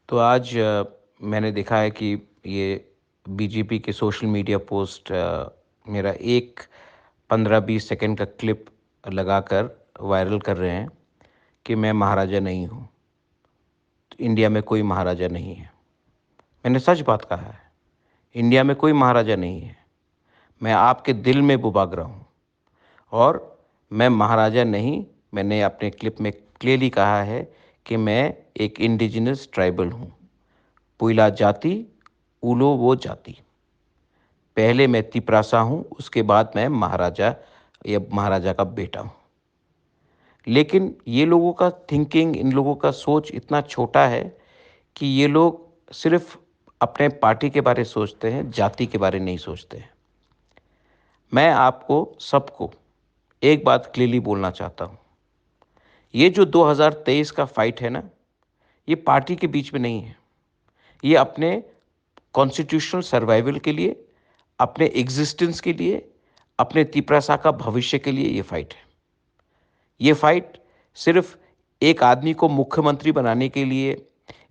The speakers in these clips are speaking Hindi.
तो आज मैंने देखा है कि ये बीजेपी के सोशल मीडिया पोस्ट मेरा एक 15-20 सेकंड का क्लिप लगाकर वायरल कर रहे हैं कि मैं महाराजा नहीं हूँ। इंडिया में कोई महाराजा नहीं है। मैंने सच बात कहा है। इंडिया में कोई महाराजा नहीं है। मैं आपके दिल में बुबागरा हूँ और मैं महाराजा नहीं। मैंने अपने क्लिप में क्लियरली कहा है कि मैं एक इंडिजिनस ट्राइबल हूँ। पुइला जाति, उलो वो जाति। पहले मैं तिपरासा हूँ, उसके बाद मैं महाराजा या महाराजा का बेटा हूँ। लेकिन ये लोगों का थिंकिंग, इन लोगों का सोच इतना छोटा है कि ये लोग सिर्फ अपने पार्टी के बारे सोचते हैं, जाति के बारे नहीं सोचते हैं। मैं आपको सबको एक बात क्लियरली बोलना चाहता हूँ। ये जो 2023 का फाइट है ना, ये पार्टी के बीच में नहीं है। ये अपने कॉन्स्टिट्यूशनल सर्वाइवल के लिए, अपने एग्जिस्टेंस के लिए, अपने तिपरासा का भविष्य के लिए ये फाइट है। ये फाइट सिर्फ एक आदमी को मुख्यमंत्री बनाने के लिए,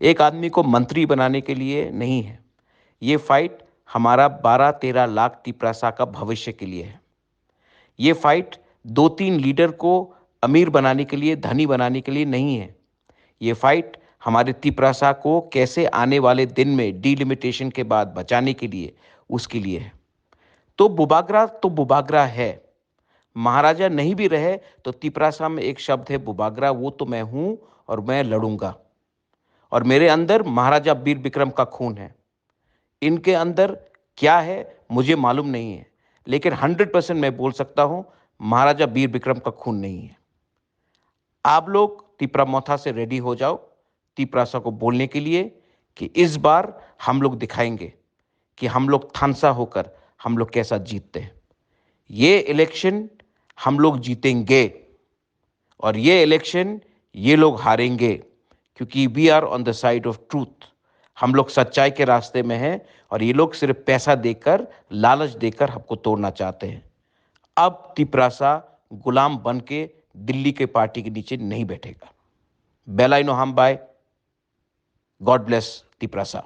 एक आदमी को मंत्री बनाने के लिए नहीं है। ये फाइट हमारा 12-13 लाख तिपरासा का भविष्य के लिए है। ये फाइट 2-3 लीडर को अमीर बनाने के लिए, धनी बनाने के लिए नहीं है। ये फाइट हमारे तिपरासा को कैसे आने वाले दिन में डिलिमिटेशन के बाद बचाने के लिए, उसके लिए है। तो बुबागरा है। महाराजा नहीं भी रहे तो तिपरासा में एक शब्द है बुबागरा, वो तो मैं हूं और मैं लड़ूंगा। और मेरे अंदर महाराजा वीर विक्रम का खून है। इनके अंदर क्या है मुझे मालूम नहीं है, लेकिन 100% मैं बोल सकता हूं महाराजा वीर विक्रम का खून नहीं है। आप लोग तिपरा मोथा से रेडी हो जाओ तिपरासा को बोलने के लिए कि इस बार हम लोग दिखाएंगे कि हम लोग थानसा होकर हम लोग कैसा जीतते हैं। ये इलेक्शन हम लोग जीतेंगे और ये इलेक्शन ये लोग हारेंगे, क्योंकि we are on the side of truth. हम लोग सच्चाई के रास्ते में हैं और ये लोग सिर्फ पैसा देकर, लालच देकर हमको तोड़ना चाहते हैं। अब तिपरासा गुलाम बन के दिल्ली के पार्टी के नीचे नहीं बैठेगा। बेलाइनो हम बाय। God bless Tiprasa.